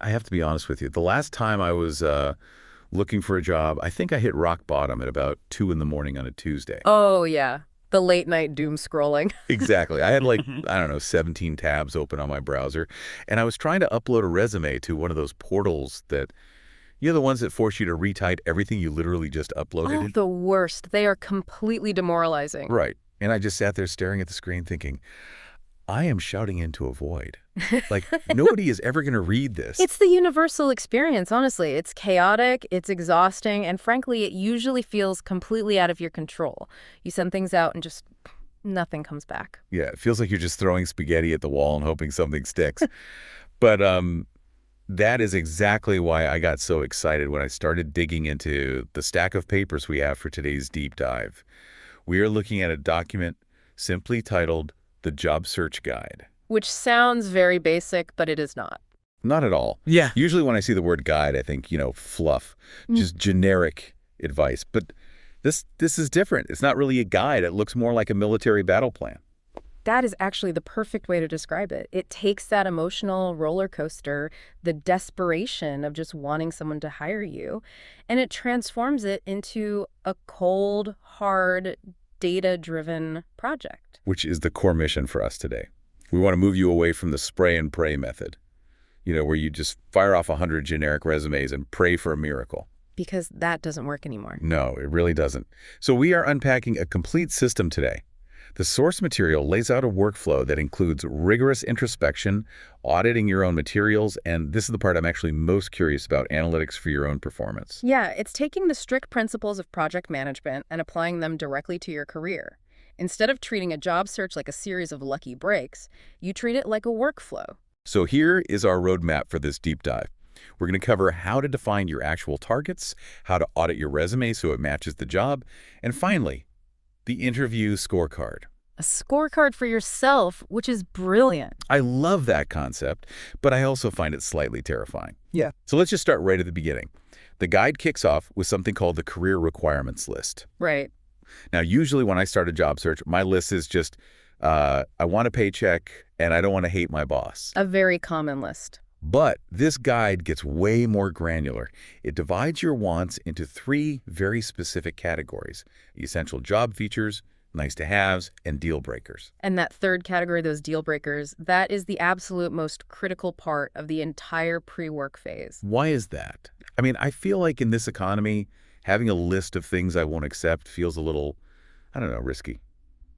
I have to be honest with you. The last time I was looking for a job, I think I hit rock bottom at about 2 in the morning on a Tuesday. Oh, yeah. The late night doom scrolling. Exactly. I had like, I don't know, 17 tabs open on my browser, and I was trying to upload a resume to one of those portals that, the ones that force you to retype everything you literally just uploaded Oh, in. the worst. They are completely demoralizing. Right. And I just sat there staring at the screen thinking, I am shouting into a void. Like, nobody is ever going to read this. It's the universal experience, honestly. It's chaotic, it's exhausting, and frankly, it usually feels completely out of your control. You send things out and just nothing comes back. Yeah, it feels like you're just throwing spaghetti at the wall and hoping something sticks. But that is exactly why I got so excited when I started digging into the stack of papers we have for today's deep dive. We are looking at a document simply titled The Job Search Guide. Which sounds very basic, but it is not. Not at all. Yeah. Usually when I see the word guide, I think, fluff, just generic advice. But this is different. It's not really a guide. It looks more like a military battle plan. That is actually the perfect way to describe it. It takes that emotional roller coaster, the desperation of just wanting someone to hire you, and it transforms it into a cold, hard, data-driven project. Which is the core mission for us today. We want to move you away from the spray and pray method, where you just fire off 100 generic resumes and pray for a miracle. Because that doesn't work anymore. No, it really doesn't. So we are unpacking a complete system today. The source material lays out a workflow that includes rigorous introspection, auditing your own materials, and this is the part I'm actually most curious about, analytics for your own performance. Yeah, it's taking the strict principles of project management and applying them directly to your career. Instead of treating a job search like a series of lucky breaks, you treat it like a workflow. So here is our roadmap for this deep dive. We're going to cover how to define your actual targets, how to audit your resume so it matches the job, and finally, the interview scorecard. A scorecard for yourself, which is brilliant. I love that concept, but I also find it slightly terrifying. Yeah. So let's just start right at the beginning. The guide kicks off with something called the career requirements list. Right. Now, usually when I start a job search, my list is just, I want a paycheck and I don't want to hate my boss. A very common list. But this guide gets way more granular. It divides your wants into 3 very specific categories: essential job features, nice-to-haves, and deal breakers. And that third category, those deal breakers, that is the absolute most critical part of the entire pre-work phase. Why is that? I mean, I feel like in this economy, having a list of things I won't accept feels a little, I don't know, risky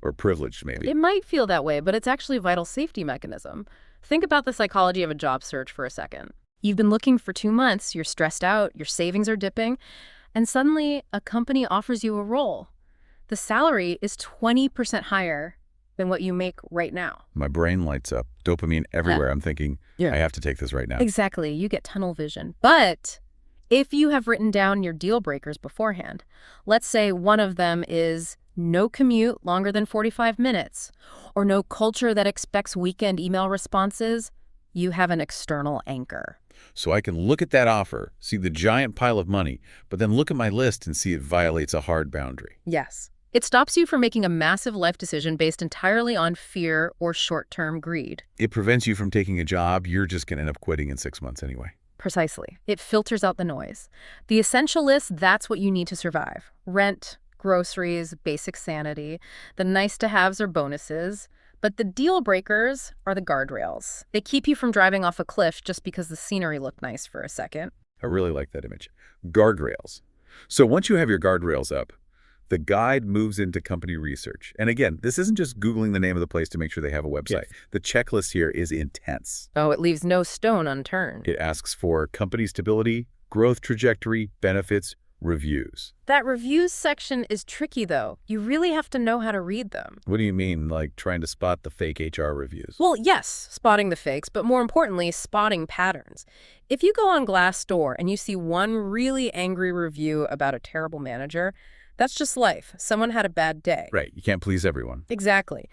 or privileged maybe. It might feel that way, but it's actually a vital safety mechanism. Think about the psychology of a job search for a second. You've been looking for 2 months, you're stressed out, your savings are dipping, and suddenly a company offers you a role. The salary is 20% higher than what you make right now. My brain lights up, dopamine everywhere. I'm thinking, Yeah. I have to take this right now. Exactly. You get tunnel vision. But if you have written down your deal breakers beforehand, let's say one of them is no commute longer than 45 minutes, or no culture that expects weekend email responses, you have an external anchor. So I can look at that offer, see the giant pile of money, but then look at my list and see it violates a hard boundary. Yes. It stops you from making a massive life decision based entirely on fear or short-term greed. It prevents you from taking a job you're just going to end up quitting in 6 months anyway. Precisely. It filters out the noise. The essential list, that's what you need to survive. Rent, groceries, basic sanity. The nice-to-haves are bonuses. But the deal breakers are the guardrails. They keep you from driving off a cliff just because the scenery looked nice for a second. I really like that image. Guardrails. So once you have your guardrails up, the guide moves into company research. And again, this isn't just Googling the name of the place to make sure they have a website. Yes. The checklist here is intense. Oh, it leaves no stone unturned. It asks for company stability, growth trajectory, benefits, reviews. That reviews section is tricky, though. You really have to know how to read them. What do you mean, like trying to spot the fake HR reviews? Well, yes, spotting the fakes, but more importantly, spotting patterns. If you go on Glassdoor and you see one really angry review about a terrible manager, that's just life. Someone had a bad day. Right, you can't please everyone. Exactly.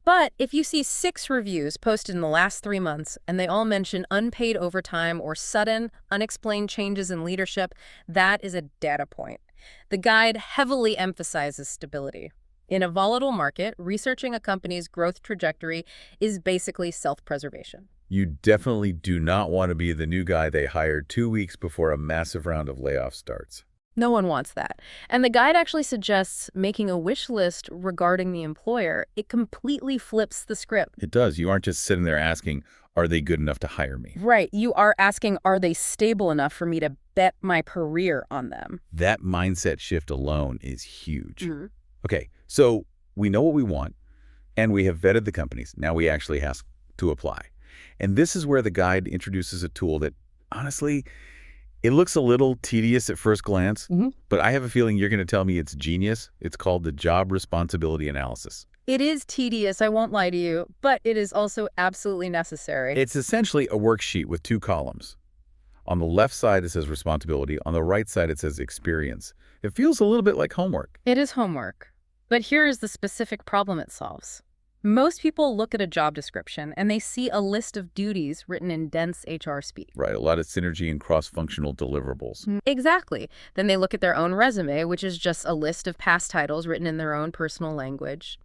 But if you see 6 reviews posted in the last 3 months and they all mention unpaid overtime or sudden, unexplained changes in leadership, that is a data point. The guide heavily emphasizes stability. In a volatile market, researching a company's growth trajectory is basically self-preservation. You definitely do not want to be the new guy they hired 2 weeks before a massive round of layoffs starts. No one wants that. And the guide actually suggests making a wish list regarding the employer. It completely flips the script. It does. You aren't just sitting there asking, are they good enough to hire me? Right. You are asking, are they stable enough for me to bet my career on them? That mindset shift alone is huge. Mhm. Okay, so we know what we want, and we have vetted the companies. Now we actually have to apply. And this is where the guide introduces a tool that, honestly, it looks a little tedious at first glance, but I have a feeling you're going to tell me it's genius. It's called the Job Responsibility Analysis. It is tedious, I won't lie to you, but it is also absolutely necessary. It's essentially a worksheet with two columns. On the left side, it says responsibility. On the right side, it says experience. It feels a little bit like homework. It is homework. But here is the specific problem it solves. Most people look at a job description and they see a list of duties written in dense HR speak. Right, a lot of synergy and cross-functional deliverables. Exactly. Then they look at their own resume, which is just a list of past titles written in their own personal language.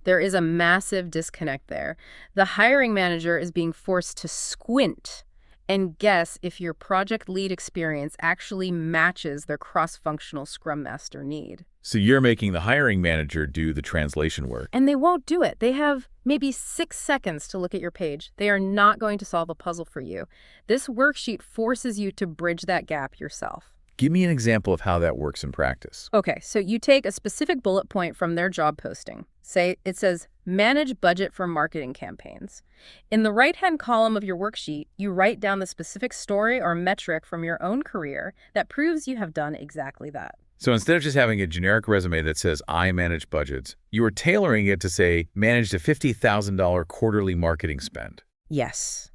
There is a massive disconnect there. The hiring manager is being forced to squint and guess if your project lead experience actually matches their cross-functional Scrum Master need. So you're making the hiring manager do the translation work. And they won't do it. They have maybe 6 seconds to look at your page. They are not going to solve a puzzle for you. This worksheet forces you to bridge that gap yourself. Give me an example of how that works in practice. Okay, so you take a specific bullet point from their job posting. Say it says, manage budget for marketing campaigns. In the right-hand column of your worksheet, you write down the specific story or metric from your own career that proves you have done exactly that. So instead of just having a generic resume that says, I manage budgets, you are tailoring it to say, managed a $50,000 quarterly marketing spend. Yes.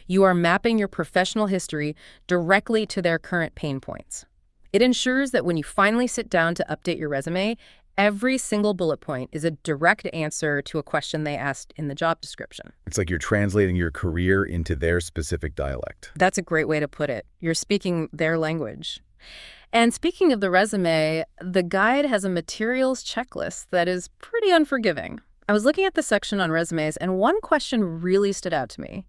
You are mapping your professional history directly to their current pain points. It ensures that when you finally sit down to update your resume, every single bullet point is a direct answer to a question they asked in the job description. It's like you're translating your career into their specific dialect. That's a great way to put it. You're speaking their language. And speaking of the resume, the guide has a materials checklist that is pretty unforgiving. I was looking at the section on resumes, and one question really stood out to me.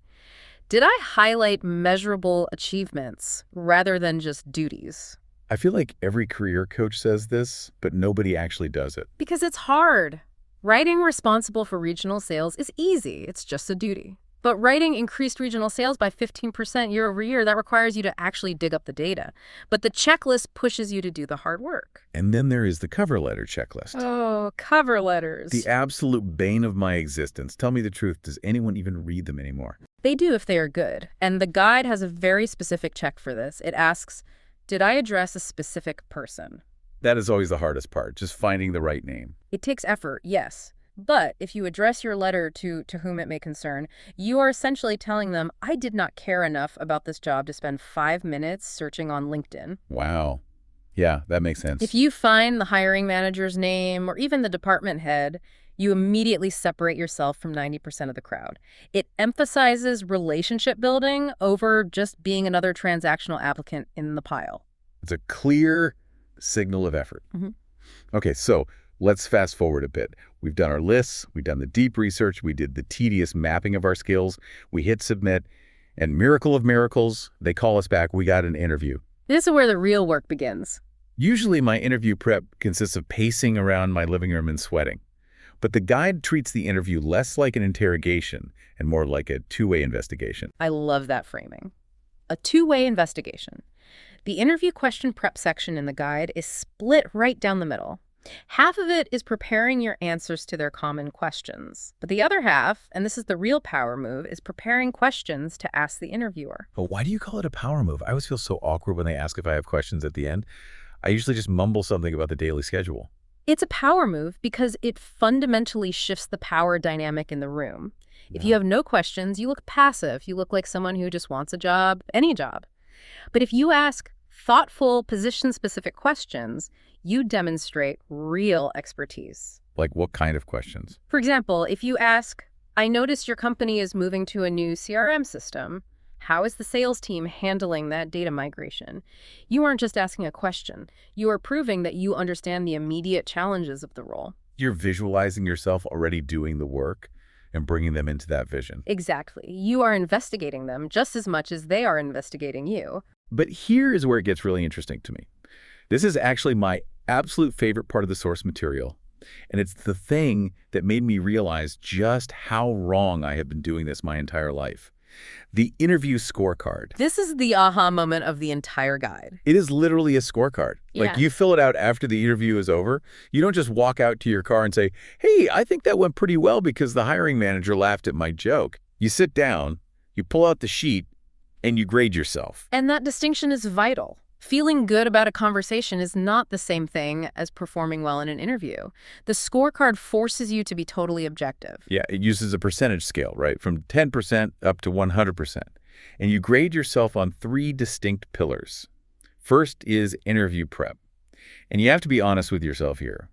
Did I highlight measurable achievements rather than just duties? I feel like every career coach says this, but nobody actually does it. Because it's hard. Writing responsible for regional sales is easy. It's just a duty. But writing increased regional sales by 15% year over year, that requires you to actually dig up the data. But the checklist pushes you to do the hard work. And then there is the cover letter checklist. Oh, cover letters. The absolute bane of my existence. Tell me the truth, does anyone even read them anymore? They do if they are good. And the guide has a very specific check for this. It asks, did I address a specific person? That is always the hardest part, just finding the right name. It takes effort, yes. But if you address your letter to whom it may concern, you are essentially telling them, I did not care enough about this job to spend 5 minutes searching on LinkedIn. Wow. Yeah, that makes sense. If you find the hiring manager's name or even the department head, you immediately separate yourself from 90% of the crowd. It emphasizes relationship building over just being another transactional applicant in the pile. It's a clear signal of effort. Okay, so let's fast forward a bit. We've done our lists, we've done the deep research, we did the tedious mapping of our skills, we hit submit, and miracle of miracles, they call us back, we got an interview. This is where the real work begins. Usually my interview prep consists of pacing around my living room and sweating. But the guide treats the interview less like an interrogation and more like a two-way investigation. I love that framing. A two-way investigation. The interview question prep section in the guide is split right down the middle. Half of it is preparing your answers to their common questions. But the other half, and this is the real power move, is preparing questions to ask the interviewer. But why do you call it a power move? I always feel so awkward when they ask if I have questions at the end. I usually just mumble something about the daily schedule. It's a power move because it fundamentally shifts the power dynamic in the room. If you have no questions, you look passive. You look like someone who just wants a job, any job. But if you ask thoughtful, position-specific questions, you demonstrate real expertise. Like what kind of questions? For example, if you ask, I noticed your company is moving to a new CRM system. How is the sales team handling that data migration? You aren't just asking a question. You are proving that you understand the immediate challenges of the role. You're visualizing yourself already doing the work. and bringing them into that vision. Exactly. You are investigating them just as much as they are investigating you. But here is where it gets really interesting to me. This is actually my absolute favorite part of the source material, and it's the thing that made me realize just how wrong I have been doing this my entire life. The interview scorecard. This is the aha moment of the entire guide. It is literally a scorecard. Like, you fill it out after the interview is over. You don't just walk out to your car and say, hey, I think that went pretty well because the hiring manager laughed at my joke. You sit down, you pull out the sheet, and you grade yourself. And that distinction is vital. Feeling good about a conversation is not the same thing as performing well in an interview. The scorecard forces you to be totally objective. Yeah, it uses a percentage scale, right? From 10% up to 100%. And you grade yourself on 3 distinct pillars. First is interview prep. And you have to be honest with yourself here.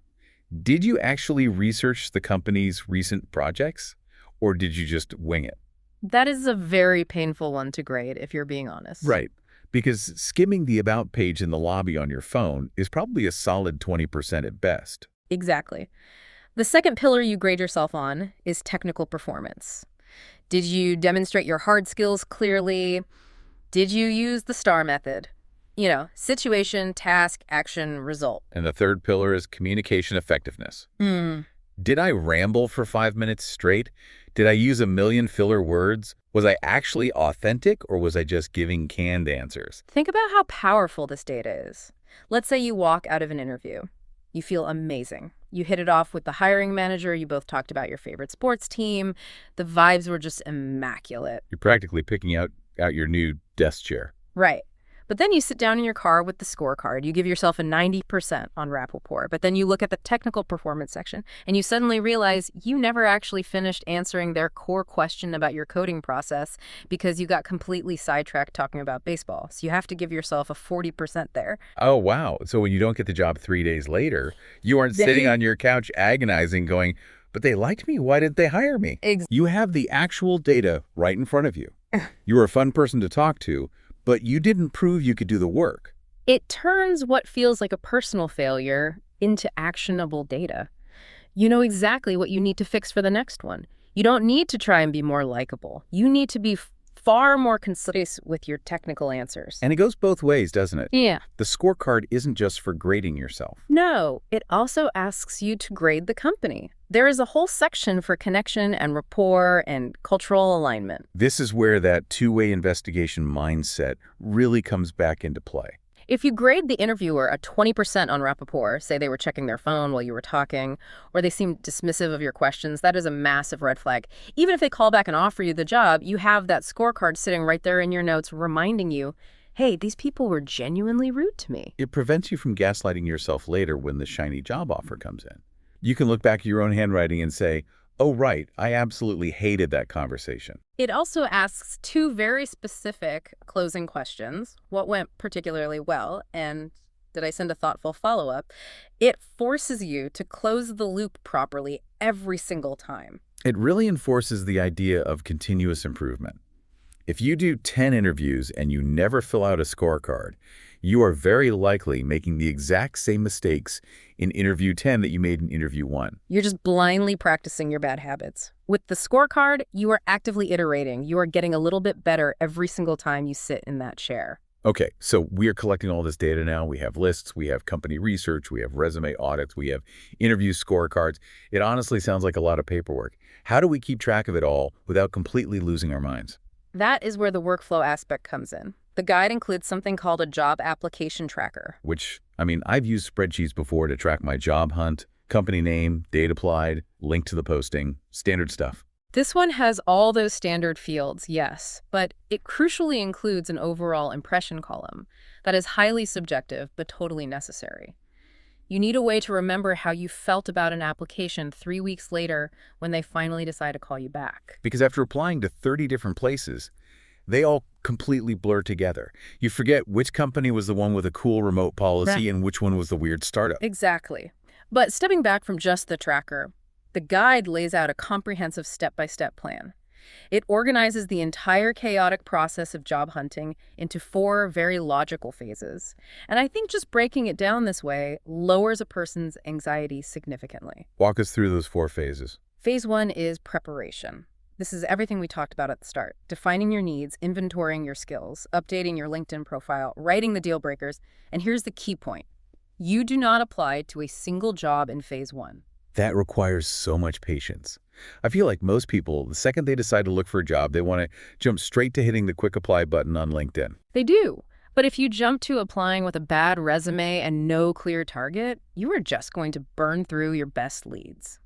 Did you actually research the company's recent projects, or did you just wing it? That is a very painful one to grade, if you're being honest. Right. Because skimming the About page in the lobby on your phone is probably a solid 20% at best. Exactly. The second pillar you grade yourself on is technical performance. Did you demonstrate your hard skills clearly? Did you use the STAR method? You know, situation, task, action, result. And the third pillar is communication effectiveness. Did I ramble for 5 minutes straight? Did I use a million filler words? Was I actually authentic, or was I just giving canned answers? Think about how powerful this data is. Let's say you walk out of an interview. You feel amazing. You hit it off with the hiring manager. You both talked about your favorite sports team. The vibes were just immaculate. You're practically picking out your new desk chair. Right. But then you sit down in your car with the scorecard. You give yourself a 90% on rapport. But then you look at the technical performance section, and you suddenly realize you never actually finished answering their core question about your coding process because you got completely sidetracked talking about baseball. So you have to give yourself a 40% there. Oh, wow. So when you don't get the job 3 days later, you aren't sitting on your couch agonizing going, but they liked me. Why did they hire me? You have the actual data right in front of you. You were a fun person to talk to, but you didn't prove you could do the work. It turns what feels like a personal failure into actionable data. You know exactly what you need to fix for the next one. You don't need to try and be more likable. You need to be far more concise with your technical answers. And it goes both ways, doesn't it? Yeah. The scorecard isn't just for grading yourself. No, it also asks you to grade the company. There is a whole section for connection and rapport and cultural alignment. This is where that two-way investigation mindset really comes back into play. If you grade the interviewer a 20% on rapport, say they were checking their phone while you were talking, or they seemed dismissive of your questions, that is a massive red flag. Even if they call back and offer you the job, you have that scorecard sitting right there in your notes reminding you, hey, these people were genuinely rude to me. It prevents you from gaslighting yourself later when the shiny job offer comes in. You can look back at your own handwriting and say, oh, right, I absolutely hated that conversation. It also asks 2 very specific closing questions. What went particularly well, and did I send a thoughtful follow-up? It forces you to close the loop properly every single time. It really enforces the idea of continuous improvement. If you do 10 interviews and you never fill out a scorecard, you are very likely making the exact same mistakes in interview 10 that you made in interview 1. You're just blindly practicing your bad habits. With the scorecard, you are actively iterating. You are getting a little bit better every single time you sit in that chair. Okay, so we are collecting all this data now. We have lists, we have company research, we have resume audits, we have interview scorecards. It honestly sounds like a lot of paperwork. How do we keep track of it all without completely losing our minds? That is where the workflow aspect comes in. The guide includes something called a job application tracker. Which, I mean, I've used spreadsheets before to track my job hunt, company name, date applied, link to the posting, standard stuff. This one has all those standard fields, yes, but it crucially includes an overall impression column that is highly subjective but totally necessary. You need a way to remember how you felt about an application 3 weeks later when they finally decide to call you back. Because after applying to 30 different places, they all completely blur together. You forget which company was the one with a cool remote policy and which one was the weird startup. Exactly. But stepping back from just the tracker, the guide lays out a comprehensive step-by-step plan. It organizes the entire chaotic process of job hunting into 4 very logical phases. And I think just breaking it down this way lowers a person's anxiety significantly. Walk us through those 4 phases. Phase one is preparation. This is everything we talked about at the start. Defining your needs, inventorying your skills, updating your LinkedIn profile, writing the deal breakers, and here's the key point. You do not apply to a single job in phase one. That requires so much patience. I feel like most people, the second they decide to look for a job, they want to jump straight to hitting the quick apply button on LinkedIn. They do. But if you jump to applying with a bad resume and no clear target, you are just going to burn through your best leads.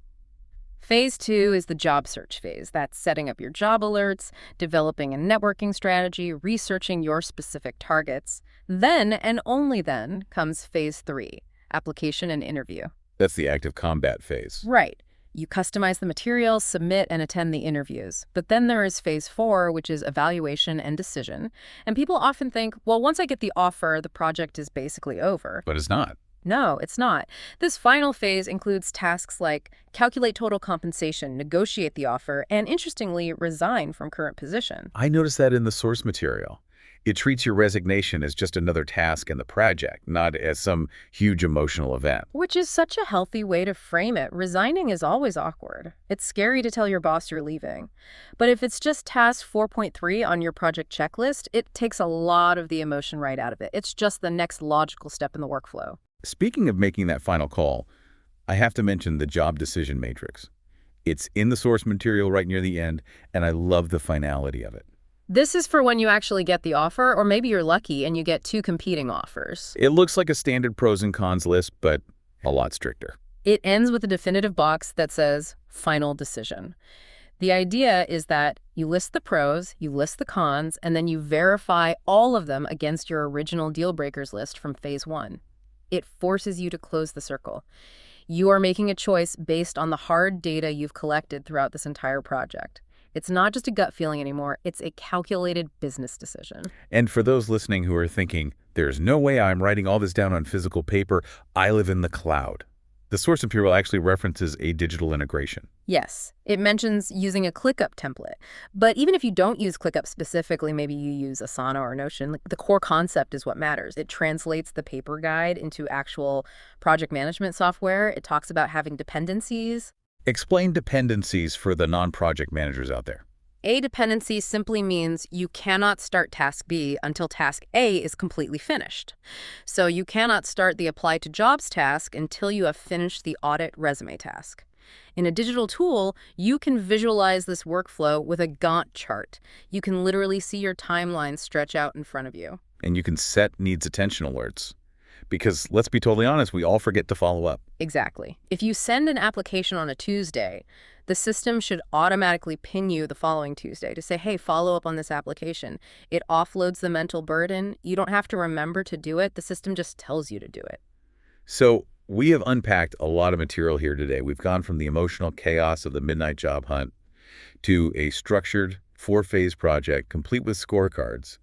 Phase two is the job search phase. That's setting up your job alerts, developing a networking strategy, researching your specific targets. Then, and only then, comes phase three, application and interview. That's the active combat phase. Right. You customize the materials, submit, and attend the interviews. But then there is phase four, which is evaluation and decision. And people often think, well, once I get the offer, the project is basically over. But it's not. No, it's not. This final phase includes tasks like calculate total compensation, negotiate the offer, and interestingly, resign from current position. I noticed that in the source material. It treats your resignation as just another task in the project, not as some huge emotional event. Which is such a healthy way to frame it. Resigning is always awkward. It's scary to tell your boss you're leaving. But if it's just task 4.3 on your project checklist, it takes a lot of the emotion right out of it. It's just the next logical step in the workflow. Speaking of making that final call, I have to mention the job decision matrix. It's in the source material right near the end, and I love the finality of it. This is for when you actually get the offer, or maybe you're lucky and you get two competing offers. It looks like a standard pros and cons list, but a lot stricter. It ends with a definitive box that says final decision. The idea is that you list the pros, you list the cons, and then you verify all of them against your original deal breakers list from phase one. It forces you to close the circle. You are making a choice based on the hard data you've collected throughout this entire project. It's not just a gut feeling anymore, it's a calculated business decision. And for those listening who are thinking, there's no way I'm writing all this down on physical paper, I live in the cloud. The source material actually references a digital integration. Yes, it mentions using a ClickUp template. But even if you don't use ClickUp specifically, maybe you use Asana or Notion, the core concept is what matters. It translates the paper guide into actual project management software. It talks about having dependencies. Explain dependencies for the non-project managers out there. A dependency simply means you cannot start task B until task A is completely finished. So you cannot start the apply to jobs task until you have finished the audit resume task. In a digital tool, you can visualize this workflow with a Gantt chart. You can literally see your timeline stretch out in front of you. And you can set needs attention alerts. Because let's be totally honest, we all forget to follow up. Exactly. If you send an application on a Tuesday, the system should automatically ping you the following Tuesday to say, hey, follow up on this application. It offloads the mental burden. You don't have to remember to do it. The system just tells you to do it. So we have unpacked a lot of material here today. We've gone from the emotional chaos of the midnight job hunt to a structured 4-phase project complete with scorecards.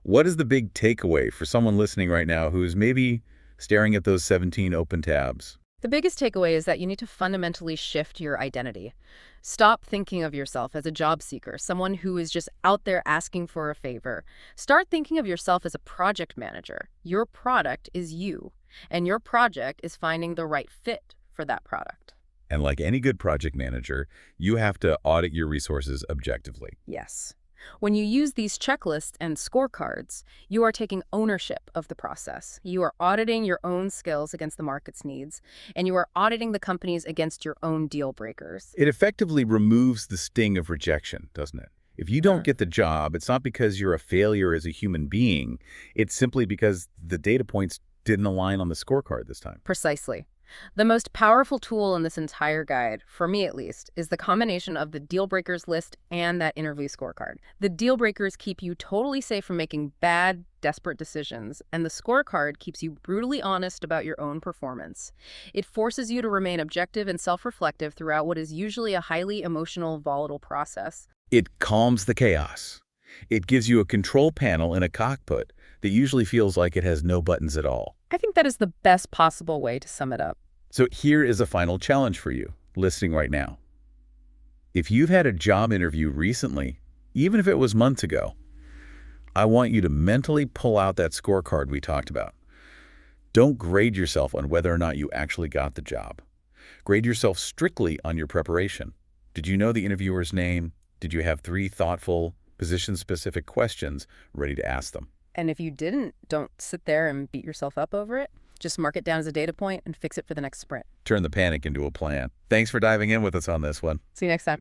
What is the big takeaway for someone listening right now who's maybe staring at those 17 open tabs? The biggest takeaway is that you need to fundamentally shift your identity. Stop thinking of yourself as a job seeker, someone who is just out there asking for a favor. Start thinking of yourself as a project manager. Your product is you, and your project is finding the right fit for that product. And like any good project manager, you have to audit your resources objectively. Yes. When you use these checklists and scorecards, you are taking ownership of the process. You are auditing your own skills against the market's needs, and you are auditing the companies against your own deal breakers. It effectively removes the sting of rejection, doesn't it? If you don't get the job, it's not because you're a failure as a human being. It's simply because the data points didn't align on the scorecard this time. Precisely. The most powerful tool in this entire guide, for me at least, is the combination of the deal breakers list and that interview scorecard. The deal breakers keep you totally safe from making bad, desperate decisions, and the scorecard keeps you brutally honest about your own performance. It forces you to remain objective and self-reflective throughout what is usually a highly emotional, volatile process. It calms the chaos. It gives you a control panel in a cockpit that usually feels like it has no buttons at all. I think that is the best possible way to sum it up. So here is a final challenge for you, listening right now. If you've had a job interview recently, even if it was months ago, I want you to mentally pull out that scorecard we talked about. Don't grade yourself on whether or not you actually got the job. Grade yourself strictly on your preparation. Did you know the interviewer's name? Did you have 3 thoughtful, position-specific questions ready to ask them? And if you didn't, don't sit there and beat yourself up over it. Just mark it down as a data point and fix it for the next sprint. Turn the panic into a plan. Thanks for diving in with us on this one. See you next time.